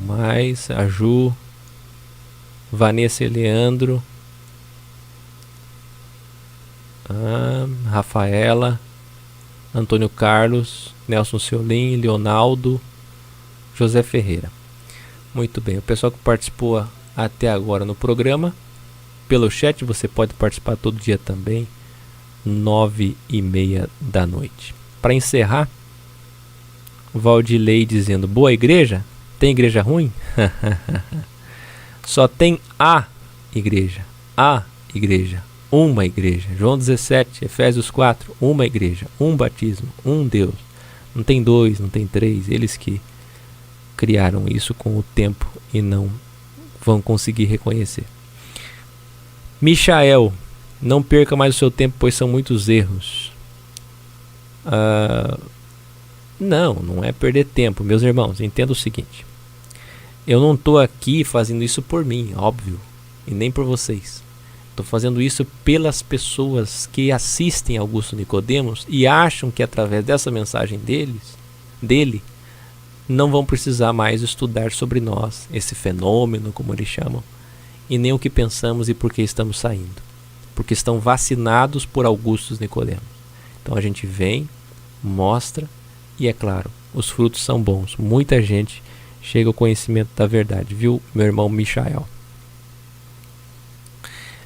mais, a Ju, Vanessa e Leandro, Rafaela, Antônio Carlos, Nelson Ciolim, Leonardo, José Ferreira. Muito bem, o pessoal que participou até agora no programa, pelo chat, você pode participar todo dia também, 9h30 da noite. Para encerrar, Valdilei dizendo: boa igreja? Tem igreja ruim? Só tem a igreja, uma igreja. João 17, Efésios 4, uma igreja, um batismo, um Deus. Não tem dois, não tem três. Eles que criaram isso com o tempo e não vão conseguir reconhecer. Michael, não perca mais o seu tempo, pois são muitos erros. Não é perder tempo, meus irmãos. Entenda o seguinte: eu não estou aqui fazendo isso por mim, óbvio, e nem por vocês. Estou fazendo isso pelas pessoas que assistem Augusto Nicodemos e acham que através dessa mensagem dele, não vão precisar mais estudar sobre nós, esse fenômeno, como eles chamam, e nem o que pensamos e por que estamos saindo. Porque estão vacinados por Augusto Nicodemos. Então a gente vem, mostra, e é claro, os frutos são bons. Muita gente chega ao conhecimento da verdade, viu, meu irmão Michael?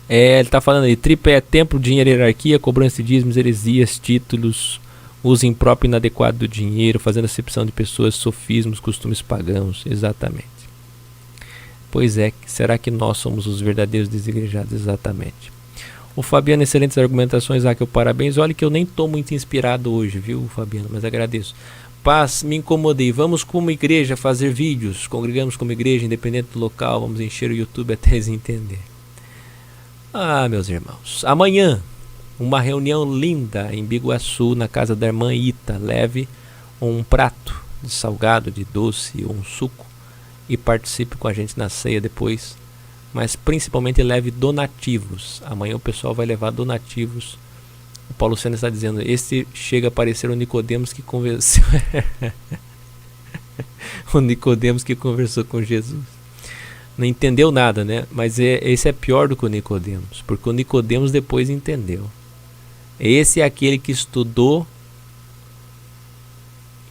Ele está falando aí: tripé, templo, dinheiro, hierarquia, cobrança de dízimos, heresias, títulos, uso impróprio e inadequado do dinheiro, fazendo acepção de pessoas, sofismos, costumes pagãos. Exatamente. Pois é, será que nós somos os verdadeiros desigrejados? Exatamente. O Fabiano, excelentes argumentações, Raquel, parabéns. Olha que eu nem estou muito inspirado hoje, viu, Fabiano, mas agradeço. Paz, me incomodei. Vamos como igreja fazer vídeos, congregamos como igreja, independente do local, vamos encher o YouTube até eles entender. Meus irmãos, amanhã, uma reunião linda em Biguaçu, na casa da irmã Ita. Leve um prato de salgado, de doce, ou um suco, e participe com a gente na ceia depois. Mas principalmente leve donativos. Amanhã o pessoal vai levar donativos. O Paulo Sena está dizendo: este chega a parecer o Nicodemos que conversou. O Nicodemos que conversou com Jesus. Não entendeu nada, né? Mas esse é pior do que o Nicodemos, porque o Nicodemos depois entendeu. Esse é aquele que estudou,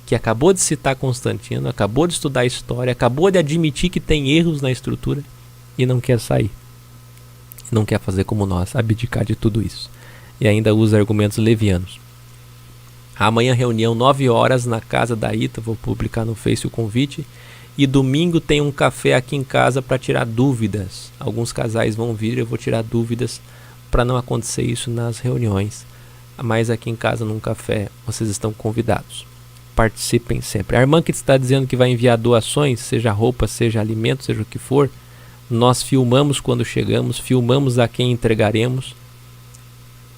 que acabou de citar Constantino, acabou de estudar a história, acabou de admitir que tem erros na estrutura e não quer sair. Não quer fazer como nós, abdicar de tudo isso. E ainda usa argumentos levianos. Amanhã reunião 9 horas na casa da Ita, vou publicar no Face o convite. E domingo tem um café aqui em casa para tirar dúvidas. Alguns casais vão vir, eu vou tirar dúvidas para não acontecer isso nas reuniões. Mas aqui em casa, num café, vocês estão convidados. Participem sempre. A irmã que está dizendo que vai enviar doações, seja roupa, seja alimento, seja o que for, nós filmamos quando chegamos, filmamos a quem entregaremos,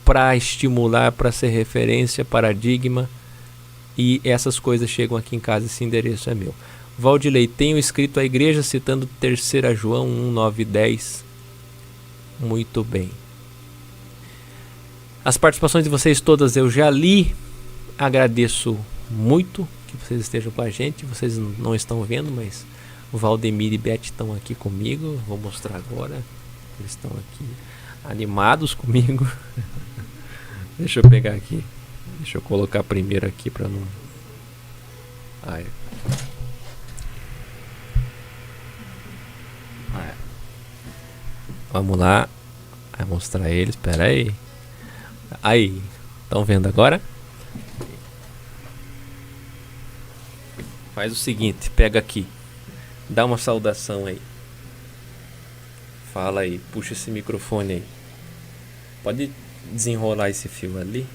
para estimular, para ser referência, paradigma, e essas coisas chegam aqui em casa, esse endereço é meu. Valdilei, tenho escrito a igreja citando 3 João 1, 9 e 10. Muito bem. As participações de vocês todas eu já li. Agradeço muito que vocês estejam com a gente. Vocês não estão vendo, mas o Valdemir e Beth estão aqui comigo. Vou mostrar agora. Eles estão aqui animados comigo. Deixa eu pegar aqui. Deixa eu colocar primeiro aqui para não... Vamos lá. Vai mostrar eles. Espera aí. Aí. Estão vendo agora? Faz o seguinte. Pega aqui. Dá uma saudação aí. Fala aí. Puxa esse microfone aí. Pode desenrolar esse fio ali.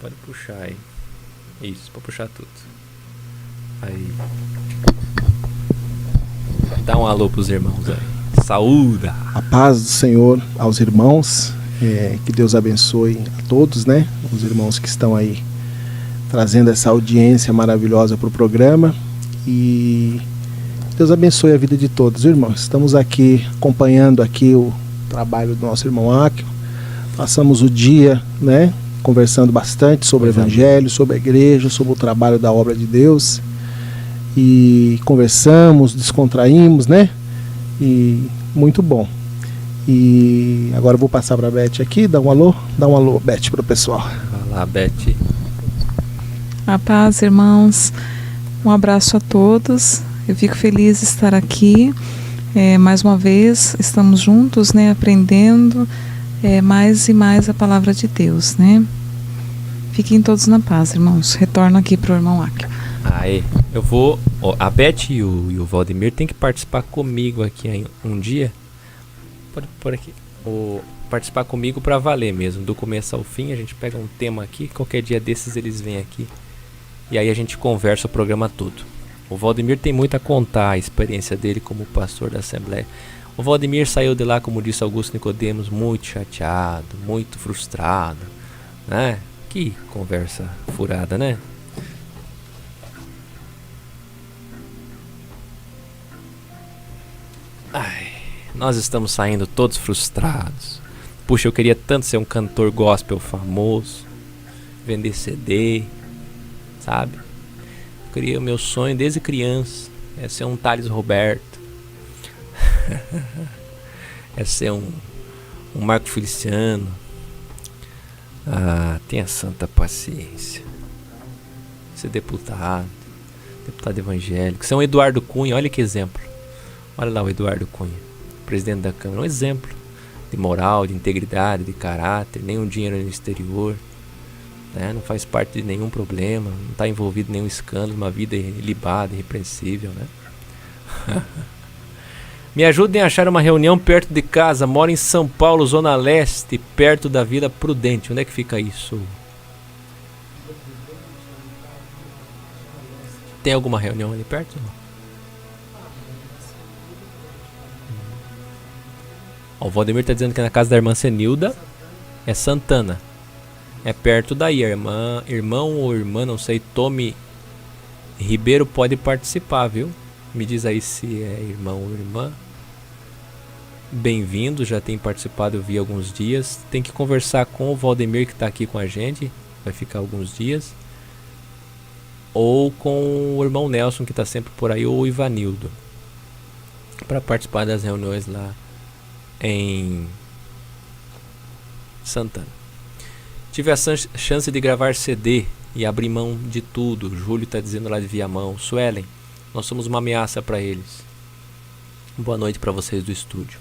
Pode puxar aí. Isso. Pode puxar tudo. Aí. Dá um alô pros irmãos aí. Saúda! A paz do Senhor aos irmãos, que Deus abençoe a todos, né? Os irmãos que estão aí trazendo essa audiência maravilhosa para o programa, e Deus abençoe a vida de todos, irmãos. Estamos aqui acompanhando aqui o trabalho do nosso irmão Áquio. Passamos o dia, né, conversando bastante sobre o Evangelho, sobre a igreja, sobre o trabalho da obra de Deus, e conversamos, descontraímos, né? E muito bom. E agora eu vou passar para a Beth aqui, dá um alô, Beth, para o pessoal. Vai lá, Beth. A paz, irmãos. Um abraço a todos. Eu fico feliz de estar aqui. Mais uma vez, estamos juntos, né, aprendendo mais e mais a palavra de Deus, né? Fiquem todos na paz, irmãos. Retorno aqui para o irmão Áquila. Aí, eu vou... a Beth e o Valdemir tem que participar comigo aqui um dia. Pode pôr aqui. Participar comigo para valer mesmo, do começo ao fim. A gente pega um tema aqui, qualquer dia desses eles vêm aqui. E aí a gente conversa o programa todo. O Valdemir tem muito a contar, a experiência dele como pastor da Assembleia. O Valdemir saiu de lá, como disse Augusto Nicodemos, muito chateado, muito frustrado, né? Que conversa furada, né? Ai, nós estamos saindo todos frustrados. Puxa, eu queria tanto ser um cantor gospel famoso, vender CD, sabe? Eu queria, o meu sonho desde criança é ser um Thales Roberto, é ser um Marco Feliciano. Tenha santa paciência. Ser deputado evangélico, ser um Eduardo Cunha, olha que exemplo. Olha lá o Eduardo Cunha, presidente da Câmara, um exemplo de moral, de integridade, de caráter, nenhum dinheiro no exterior, né? Não faz parte de nenhum problema, não está envolvido em nenhum escândalo, uma vida ilibada, irrepreensível, né? Me ajudem a achar uma reunião perto de casa, moro em São Paulo, Zona Leste, perto da Vila Prudente. Onde é que fica isso? Tem alguma reunião ali perto? O Valdemir está dizendo que na casa da irmã Senilda é Santana. É perto daí. Irmão ou irmã, não sei, Tome Ribeiro pode participar, viu? Me diz aí se é irmão ou irmã. Bem-vindo, já tem participado, eu vi alguns dias. Tem que conversar com o Valdemir, que está aqui com a gente. Vai ficar alguns dias. Ou com o irmão Nelson, que está sempre por aí, ou o Ivanildo, para participar das reuniões lá em Santana. Tive a chance de gravar CD e abrir mão de tudo. O Júlio está dizendo lá de Viamão. Suelen, nós somos uma ameaça para eles. Boa noite para vocês do estúdio.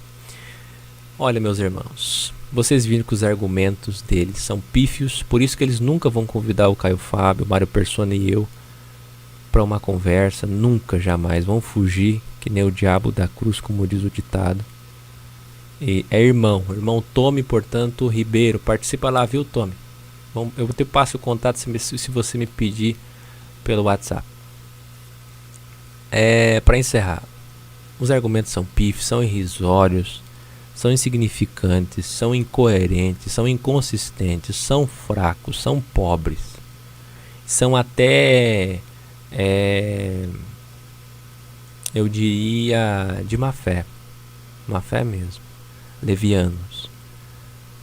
Olha, meus irmãos, vocês viram que os argumentos deles são pífios, por isso que eles nunca vão convidar o Caio Fábio, o Mário Persona e eu para uma conversa, nunca, jamais vão fugir, que nem o diabo da cruz, como diz o ditado. E é irmão Tome, portanto, Ribeiro, participa lá, viu, Tome? Bom, eu te passo o contato se você me pedir pelo WhatsApp. Para encerrar, os argumentos são pífios, são irrisórios, são insignificantes, são incoerentes, são inconsistentes, são fracos, são pobres, são até, eu diria, de má fé mesmo, levianos,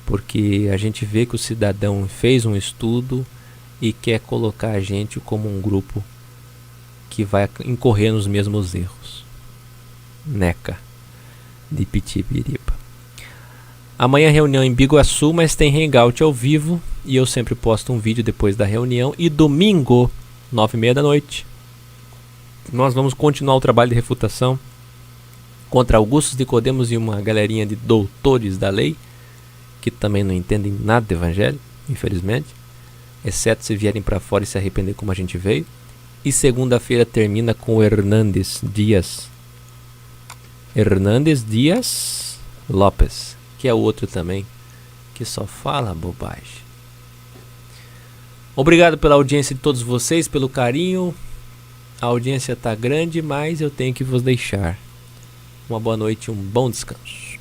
porque a gente vê que o cidadão fez um estudo e quer colocar a gente como um grupo que vai incorrer nos mesmos erros. Neca de Pitibiripa. Amanhã reunião em Biguaçu, mas tem hangout ao vivo e eu sempre posto um vídeo depois da reunião. E domingo, 9h30 da noite, nós vamos continuar o trabalho de refutação contra Augusto Nicodemos e uma galerinha de doutores da lei que também não entendem nada do evangelho, infelizmente, exceto se vierem para fora e se arrepender como a gente veio. E segunda-feira termina com o Hernandes Dias Lopes, que é o outro também que só fala bobagem. Obrigado pela audiência de todos vocês, pelo carinho. A audiência está grande, mas eu tenho que vos deixar. Uma boa noite e um bom descanso.